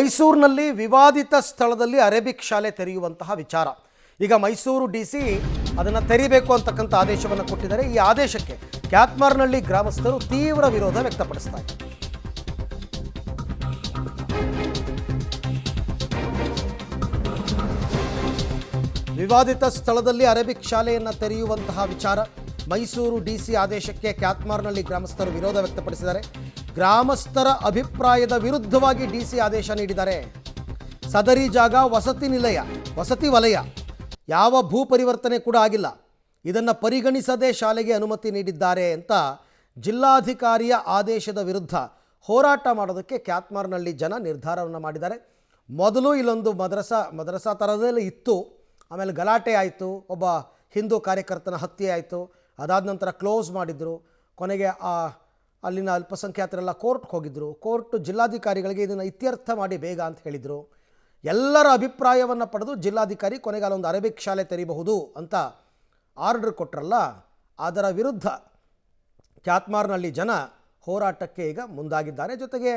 ಮೈಸೂರಿನಲ್ಲಿ ವಿವಾದಿತ ಸ್ಥಳದಲ್ಲಿ ಅರೇಬಿಕ್ ಶಾಲೆ ತೆರೆಯುವಂತಹ ವಿಚಾರ. ಈಗ ಮೈಸೂರು ಡಿಸಿ ಅದನ್ನು ತೆರಿಬೇಕು ಅಂತಕ್ಕಂಥ ಆದೇಶವನ್ನು ಕೊಟ್ಟಿದ್ದಾರೆ. ಈ ಆದೇಶಕ್ಕೆ ಕ್ಯಾತ್ಮಾರ್ನಹಳ್ಳಿ ಗ್ರಾಮಸ್ಥರು ತೀವ್ರ ವಿರೋಧ ವ್ಯಕ್ತಪಡಿಸ್ತಾ ಇದ್ದಾರೆ. ವಿವಾದಿತ ಸ್ಥಳದಲ್ಲಿ ಅರೇಬಿಕ್ ಶಾಲೆಯನ್ನು ತೆರೆಯುವಂತಹ ವಿಚಾರ, ಮೈಸೂರು ಡಿಸಿ ಆದೇಶಕ್ಕೆ ಕ್ಯಾತ್ಮಾರ್ನಹಳ್ಳಿ ಗ್ರಾಮಸ್ಥರು ವಿರೋಧ ವ್ಯಕ್ತಪಡಿಸಿದ್ದಾರೆ. ಗ್ರಾಮಸ್ಥರ ಅಭಿಪ್ರಾಯದ ವಿರುದ್ಧವಾಗಿ ಡಿಸಿ ಆದೇಶ ನೀಡಿದ್ದಾರೆ. ಸದರಿ ಜಾಗ ವಸತಿ ವಲಯ, ಯಾವ ಭೂ ಪರಿವರ್ತನೆ ಕೂಡ ಆಗಿಲ್ಲ. ಇದನ್ನು ಪರಿಗಣಿಸದೆ ಶಾಲೆಗೆ ಅನುಮತಿ ನೀಡಿದ್ದಾರೆ ಅಂತ ಜಿಲ್ಲಾಧಿಕಾರಿಯ ಆದೇಶದ ವಿರುದ್ಧ ಹೋರಾಟ ಮಾಡೋದಕ್ಕೆ ಕ್ಯಾತ್ಮಾರ್ನಹಳ್ಳಿ ಜನ ನಿರ್ಧಾರವನ್ನು ಮಾಡಿದ್ದಾರೆ. ಮೊದಲು ಇಲ್ಲೊಂದು ಮದ್ರಸಾ ಥರದಲ್ಲಿ ಇತ್ತು, ಆಮೇಲೆ ಗಲಾಟೆ ಆಯಿತು, ಒಬ್ಬ ಹಿಂದೂ ಕಾರ್ಯಕರ್ತನ ಹತ್ಯೆ ಆಯಿತು, ಅದಾದ ನಂತರ ಕ್ಲೋಸ್ ಮಾಡಿದರು. ಕೊನೆಗೆ ಅಲ್ಲಿನ ಅಲ್ಪಸಂಖ್ಯಾತರೆಲ್ಲ ಕೋರ್ಟ್ಗೆ ಹೋಗಿದ್ದರು. ಕೋರ್ಟ್ ಜಿಲ್ಲಾಧಿಕಾರಿಗಳಿಗೆ ಇದನ್ನು ಇತ್ಯರ್ಥ ಮಾಡಿ ಬೇಗ ಅಂತ ಹೇಳಿದರು. ಎಲ್ಲರ ಅಭಿಪ್ರಾಯವನ್ನು ಪಡೆದು ಜಿಲ್ಲಾಧಿಕಾರಿ ಕೊನೆಗೆ ಅಲ್ಲೊಂದು ಅರೇಬಿಕ್ ಶಾಲೆ ತೆರೀಬಹುದು ಅಂತ ಆರ್ಡರ್ ಕೊಟ್ಟರಲ್ಲ, ಅದರ ವಿರುದ್ಧ ಕ್ಯಾತ್ಮಾರ್ನಹಳ್ಳಿ ಜನ ಹೋರಾಟಕ್ಕೆ ಈಗ ಮುಂದಾಗಿದ್ದಾರೆ. ಜೊತೆಗೆ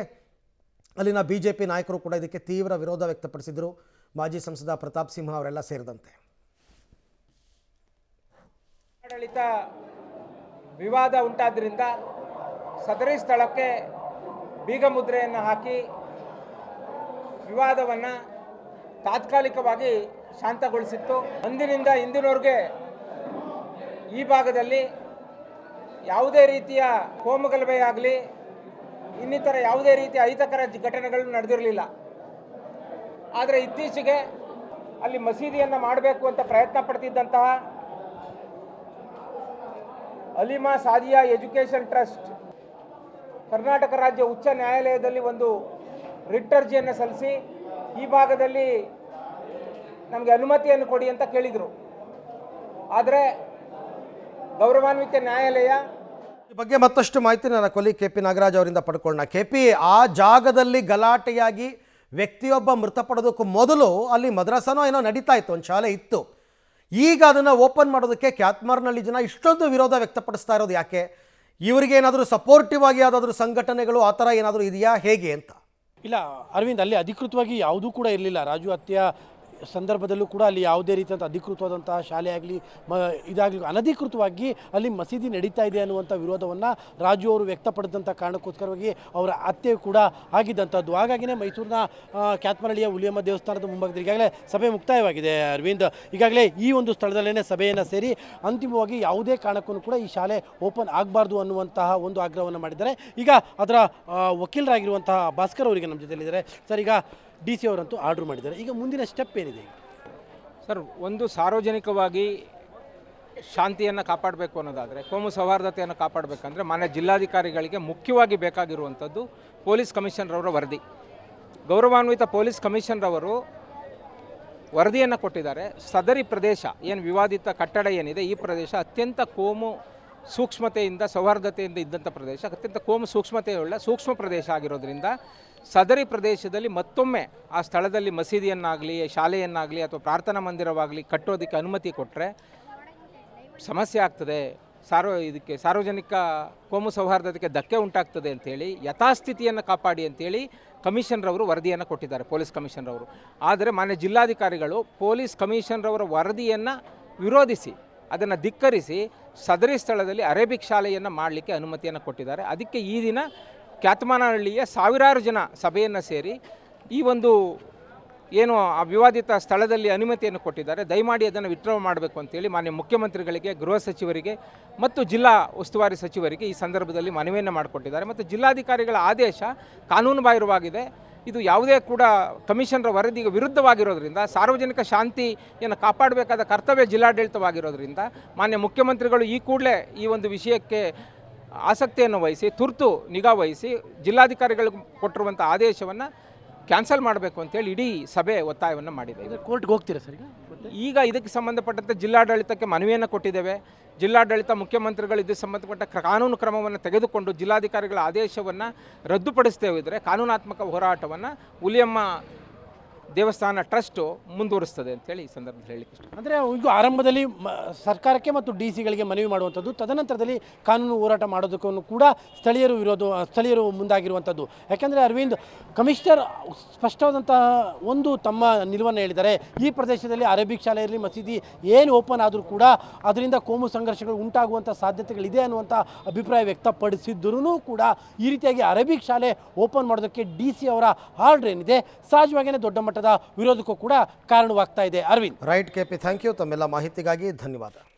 ಅಲ್ಲಿನ BJP ನಾಯಕರು ಕೂಡ ಇದಕ್ಕೆ ತೀವ್ರ ವಿರೋಧ ವ್ಯಕ್ತಪಡಿಸಿದರು. ಮಾಜಿ ಸಂಸದ ಪ್ರತಾಪ್ ಸಿಂಹ ಅವರೆಲ್ಲ ಸೇರಿದಂತೆ. ಆಡಳಿತ ವಿವಾದ ಉಂಟಾದ್ದರಿಂದ ಸದರಿ ಸ್ಥಳಕ್ಕೆ ಬೀಗ ಮುದ್ರೆಯನ್ನು ಹಾಕಿ ವಿವಾದವನ್ನು ತಾತ್ಕಾಲಿಕವಾಗಿ ಶಾಂತಗೊಳಿಸಿತ್ತು. ಅಂದಿನಿಂದ ಇಂದಿನವರೆಗೆ ಈ ಭಾಗದಲ್ಲಿ ಯಾವುದೇ ರೀತಿಯ ಕೋಮುಗಲಭೆ ಆಗಲಿ ಇನ್ನಿತರ ಯಾವುದೇ ರೀತಿಯ ಅಹಿತಕರ ಘಟನೆಗಳು ನಡೆದಿರಲಿಲ್ಲ. ಆದರೆ ಇತ್ತೀಚೆಗೆ ಅಲ್ಲಿ ಮಸೀದಿಯನ್ನು ಮಾಡಬೇಕು ಅಂತ ಪ್ರಯತ್ನ ಪಡ್ತಿದ್ದಂತಹ ಅಲಿಮಾ ಸಾದಿಯಾ ಎಜುಕೇಷನ್ ಟ್ರಸ್ಟ್ ಕರ್ನಾಟಕ ರಾಜ್ಯ ಉಚ್ಚ ನ್ಯಾಯಾಲಯದಲ್ಲಿ ಒಂದು ರಿಟ್ ಅರ್ಜಿಯನ್ನು ಸಲ್ಲಿಸಿ ಈ ಭಾಗದಲ್ಲಿ ನಮಗೆ ಅನುಮತಿಯನ್ನು ಕೊಡಿ ಅಂತ ಕೇಳಿದರು. ಆದರೆ ಗೌರವಾನ್ವಿತ ನ್ಯಾಯಾಲಯ ಈ ಬಗ್ಗೆ ಮತ್ತಷ್ಟು ಮಾಹಿತಿ ನನ್ನ ಕೊಲಿ KP ನಾಗರಾಜ್ ಅವರಿಂದ ಪಡ್ಕೊಳ್ಳೋಣ. KP, ಆ ಜಾಗದಲ್ಲಿ ಗಲಾಟೆಯಾಗಿ ವ್ಯಕ್ತಿಯೊಬ್ಬ ಮೃತಪಡೋದಕ್ಕೂ ಮೊದಲು ಅಲ್ಲಿ ಮದ್ರಸಾನೋ ಏನೋ ನಡೀತಾ ಇತ್ತು, ಒಂದು ಶಾಲೆ ಇತ್ತು. ಈಗ ಅದನ್ನು ಓಪನ್ ಮಾಡೋದಕ್ಕೆ ಕ್ಯಾತ್ಮಾರ್ನಹಳ್ಳಿ ಜನ ಇಷ್ಟೊಂದು ವಿರೋಧ ವ್ಯಕ್ತಪಡಿಸ್ತಾ ಇರೋದು ಯಾಕೆ? ಇವರಿಗೆ ಏನಾದರೂ ಸಪೋರ್ಟಿವ್ ಆಗಿ ಯಾವುದಾದ್ರೂ ಸಂಘಟನೆಗಳು ಆ ಥರ ಏನಾದರೂ ಇದೆಯಾ, ಹೇಗೆ ಅಂತ? ಇಲ್ಲ ಅರವಿಂದ್, ಅಲ್ಲಿ ಅಧಿಕೃತವಾಗಿ ಯಾವುದೂ ಕೂಡ ಇರಲಿಲ್ಲ. ರಾಜು ಹತ್ಯೆ ಸಂದರ್ಭದಲ್ಲೂ ಕೂಡ ಅಲ್ಲಿ ಯಾವುದೇ ರೀತಿಯಂಥ ಅಧಿಕೃತವಾದಂತಹ ಶಾಲೆ ಆಗಲಿ ಇದಾಗಲಿ ಅನಧಿಕೃತವಾಗಿ ಅಲ್ಲಿ ಮಸೀದಿ ನಡೀತಾ ಇದೆ ಅನ್ನುವಂಥ ವಿರೋಧವನ್ನು ರಾಜು ಅವರು ವ್ಯಕ್ತಪಡಿದಂಥ ಕಾರಣಕ್ಕೋಸ್ಕರವಾಗಿ ಅವರ ಹತ್ಯೆ ಕೂಡ ಆಗಿದ್ದಂಥದ್ದು. ಹಾಗಾಗಿಯೇ ಮೈಸೂರಿನ ಕ್ಯಾತ್ಮಾರ್ನಹಳ್ಳಿಯ ಹುಲಿಯಮ್ಮ ದೇವಸ್ಥಾನದ ಮುಂಭಾಗದಲ್ಲಿ ಈಗಾಗಲೇ ಸಭೆ ಮುಕ್ತಾಯವಾಗಿದೆ ಅರವಿಂದ್. ಈಗಾಗಲೇ ಈ ಒಂದು ಸ್ಥಳದಲ್ಲೇ ಸಭೆಯನ್ನು ಸೇರಿ ಅಂತಿಮವಾಗಿ ಯಾವುದೇ ಕಾರಣಕ್ಕೂ ಕೂಡ ಈ ಶಾಲೆ ಓಪನ್ ಆಗಬಾರ್ದು ಅನ್ನುವಂತಹ ಒಂದು ಆಗ್ರಹವನ್ನು ಮಾಡಿದ್ದಾರೆ. ಈಗ ಅದರ ವಕೀಲರಾಗಿರುವಂತಹ ಭಾಸ್ಕರ್ ಅವರಿಗೆ ನಮ್ಮ ಜೊತೆಲಿದ್ದಾರೆ. ಸರ್, ಈಗ DC ಅವರಂತೂ ಆರ್ಡರ್ ಮಾಡಿದ್ದಾರೆ. ಈಗ ಮುಂದಿನ ಸ್ಟೆಪ್ ಏನಿದೆ? ಸರ್, ಒಂದು ಸಾರ್ವಜನಿಕವಾಗಿ ಶಾಂತಿಯನ್ನು ಕಾಪಾಡಬೇಕು ಅನ್ನೋದಾದರೆ, ಕೋಮು ಸೌಹಾರ್ದತೆಯನ್ನು ಕಾಪಾಡಬೇಕಂದ್ರೆ ಮಾನ್ಯ ಜಿಲ್ಲಾಧಿಕಾರಿಗಳಿಗೆ ಮುಖ್ಯವಾಗಿ ಬೇಕಾಗಿರುವಂಥದ್ದು ಪೊಲೀಸ್ ಕಮಿಷನರವರ ವರದಿ. ಗೌರವಾನ್ವಿತ ಪೊಲೀಸ್ ಕಮಿಷನರವರು ವರದಿಯನ್ನು ಕೊಟ್ಟಿದ್ದಾರೆ. ಸದರಿ ಪ್ರದೇಶ ಏನು ವಿವಾದಿತ ಕಟ್ಟಡ ಏನಿದೆ, ಈ ಪ್ರದೇಶ ಅತ್ಯಂತ ಕೋಮು ಸೂಕ್ಷ್ಮತೆಯಿಂದ ಸೌಹಾರ್ದತೆಯಿಂದ ಇದ್ದಂಥ ಪ್ರದೇಶ, ಅತ್ಯಂತ ಕೋಮು ಸೂಕ್ಷ್ಮತೆಯುಳ್ಳ ಸೂಕ್ಷ್ಮ ಪ್ರದೇಶ ಆಗಿರೋದ್ರಿಂದ ಸದರಿ ಪ್ರದೇಶದಲ್ಲಿ ಮತ್ತೊಮ್ಮೆ ಆ ಸ್ಥಳದಲ್ಲಿ ಮಸೀದಿಯನ್ನಾಗಲಿ ಶಾಲೆಯನ್ನಾಗಲಿ ಅಥವಾ ಪ್ರಾರ್ಥನಾ ಮಂದಿರವಾಗಲಿ ಕಟ್ಟೋದಕ್ಕೆ ಅನುಮತಿ ಕೊಟ್ಟರೆ ಸಮಸ್ಯೆ ಆಗ್ತದೆ, ಇದಕ್ಕೆ ಸಾರ್ವಜನಿಕ ಕೋಮು ಸೌಹಾರ್ದತೆಗೆ ಧಕ್ಕೆ ಉಂಟಾಗ್ತದೆ ಅಂಥೇಳಿ ಯಥಾಸ್ಥಿತಿಯನ್ನು ಕಾಪಾಡಿ ಅಂಥೇಳಿ ಕಮಿಷನರವರು ವರದಿಯನ್ನು ಕೊಟ್ಟಿದ್ದಾರೆ, ಪೊಲೀಸ್ ಕಮಿಷನರವರು. ಆದರೆ ಮಾನ್ಯ ಜಿಲ್ಲಾಧಿಕಾರಿಗಳು ಪೊಲೀಸ್ ಕಮಿಷನರವರ ವರದಿಯನ್ನು ವಿರೋಧಿಸಿ ಅದನ್ನು ಧಿಕ್ಕರಿಸಿ ಸದರಿ ಸ್ಥಳದಲ್ಲಿ ಅರೇಬಿಕ್ ಶಾಲೆಯನ್ನು ಮಾಡಲಿಕ್ಕೆ ಅನುಮತಿಯನ್ನು ಕೊಟ್ಟಿದ್ದಾರೆ. ಅದಕ್ಕೆ ಈ ದಿನ ಕ್ಯಾತ್ಮಾರ್ನಹಳ್ಳಿಯ ಸಾವಿರಾರು ಜನ ಸಭೆಯನ್ನು ಸೇರಿ ಈ ಒಂದು ಏನು ಆ ವಿವಾದಿತ ಸ್ಥಳದಲ್ಲಿ ಅನುಮತಿಯನ್ನು ಕೊಟ್ಟಿದ್ದಾರೆ, ದಯಮಾಡಿ ಅದನ್ನು ವಿತ್ಡ್ರಾ ಮಾಡಬೇಕು ಅಂತೇಳಿ ಮಾನ್ಯ ಮುಖ್ಯಮಂತ್ರಿಗಳಿಗೆ, ಗೃಹ ಸಚಿವರಿಗೆ ಮತ್ತು ಜಿಲ್ಲಾ ಉಸ್ತುವಾರಿ ಸಚಿವರಿಗೆ ಈ ಸಂದರ್ಭದಲ್ಲಿ ಮನವಿಯನ್ನು ಮಾಡಿಕೊಟ್ಟಿದ್ದಾರೆ. ಮತ್ತು ಜಿಲ್ಲಾಧಿಕಾರಿಗಳ ಆದೇಶ ಕಾನೂನುಬಾಹಿರವಾಗಿದೆ. ಇದು ಯಾವುದೇ ಕೂಡ ಕಮಿಷನರ ವರದಿಗೆ ವಿರುದ್ಧವಾಗಿರೋದ್ರಿಂದ, ಸಾರ್ವಜನಿಕ ಶಾಂತಿಯನ್ನು ಕಾಪಾಡಬೇಕಾದ ಕರ್ತವ್ಯ ಜಿಲ್ಲಾಡಳಿತವಾಗಿರೋದ್ರಿಂದ ಮಾನ್ಯ ಮುಖ್ಯಮಂತ್ರಿಗಳು ಈ ಕೂಡಲೇ ಈ ಒಂದು ವಿಷಯಕ್ಕೆ ಆಸಕ್ತಿಯನ್ನು ವಹಿಸಿ ತುರ್ತು ನಿಗಾ ವಹಿಸಿ ಜಿಲ್ಲಾಧಿಕಾರಿಗಳು ಕೊಟ್ಟಿರುವಂಥ ಆದೇಶವನ್ನು ಕ್ಯಾನ್ಸಲ್ ಮಾಡಬೇಕು ಅಂತೇಳಿ ಇಡೀ ಸಭೆ ಒತ್ತಾಯವನ್ನು ಮಾಡಿದೆ. ಕೋರ್ಟ್ಗೆ ಹೋಗ್ತೀರಾ ಸರ್? ಈಗ ಇದಕ್ಕೆ ಸಂಬಂಧಪಟ್ಟಂತೆ ಜಿಲ್ಲಾಡಳಿತಕ್ಕೆ ಮನವಿಯನ್ನು ಕೊಟ್ಟಿದ್ದೇವೆ. ಜಿಲ್ಲಾಡಳಿತ ಮುಖ್ಯಮಂತ್ರಿಗಳು ಇದಕ್ಕೆ ಸಂಬಂಧಪಟ್ಟ ಕಾನೂನು ಕ್ರಮವನ್ನು ತೆಗೆದುಕೊಂಡು ಜಿಲ್ಲಾಧಿಕಾರಿಗಳ ಆದೇಶವನ್ನು ರದ್ದುಪಡಿಸ್ತೇವೆ. ಇದ್ದರೆ ಕಾನೂನಾತ್ಮಕ ಹೋರಾಟವನ್ನು ಹುಲಿಯಮ್ಮ ದೇವಸ್ಥಾನ ಟ್ರಸ್ಟು ಮುಂದುವರಿಸ್ತದೆ ಅಂತೇಳಿ ಈ ಸಂದರ್ಭದಲ್ಲಿ ಹೇಳಲಿಕ್ಕೆ ಇಷ್ಟ. ಅಂದರೆ ಈಗ ಆರಂಭದಲ್ಲಿ ಸರ್ಕಾರಕ್ಕೆ ಮತ್ತು ಡಿ ಸಿಗಳಿಗೆ ಮನವಿ ಮಾಡುವಂಥದ್ದು, ತದನಂತರದಲ್ಲಿ ಕಾನೂನು ಹೋರಾಟ ಮಾಡೋದಕ್ಕೂ ಕೂಡ ಸ್ಥಳೀಯರು ಮುಂದಾಗಿರುವಂಥದ್ದು. ಯಾಕೆಂದರೆ ಅರವಿಂದ್, ಕಮಿಷನರ್ ಸ್ಪಷ್ಟವಾದಂತಹ ಒಂದು ತಮ್ಮ ನಿಲುವನ್ನು ಹೇಳಿದ್ದಾರೆ. ಈ ಪ್ರದೇಶದಲ್ಲಿ ಅರೇಬಿಕ್ ಶಾಲೆ ಇರಲಿ, ಮಸೀದಿ ಏನು ಓಪನ್ ಆದರೂ ಕೂಡ ಅದರಿಂದ ಕೋಮು ಸಂಘರ್ಷಗಳು ಉಂಟಾಗುವಂಥ ಸಾಧ್ಯತೆಗಳಿದೆ ಅನ್ನುವಂಥ ಅಭಿಪ್ರಾಯ ವ್ಯಕ್ತಪಡಿಸಿದ್ರೂ ಕೂಡ ಈ ರೀತಿಯಾಗಿ ಅರೇಬಿಕ್ ಶಾಲೆ ಓಪನ್ ಮಾಡೋದಕ್ಕೆ ಡಿ ಸಿ ಅವರ ಆರ್ಡರ್ ಏನಿದೆ ಸಹಜವಾಗಿಯೇ ದೊಡ್ಡ ಮಟ್ಟದ ವಿರೋಧಕ್ಕೂ ಕೂಡ ಕಾರಣವಾಗ್ತಾ ಇದೆ. Arvind. Right KP, thank you. ತಮ್ಮೆಲ್ಲ ಮಾಹಿತಿಗಾಗಿ ಧನ್ಯವಾದ.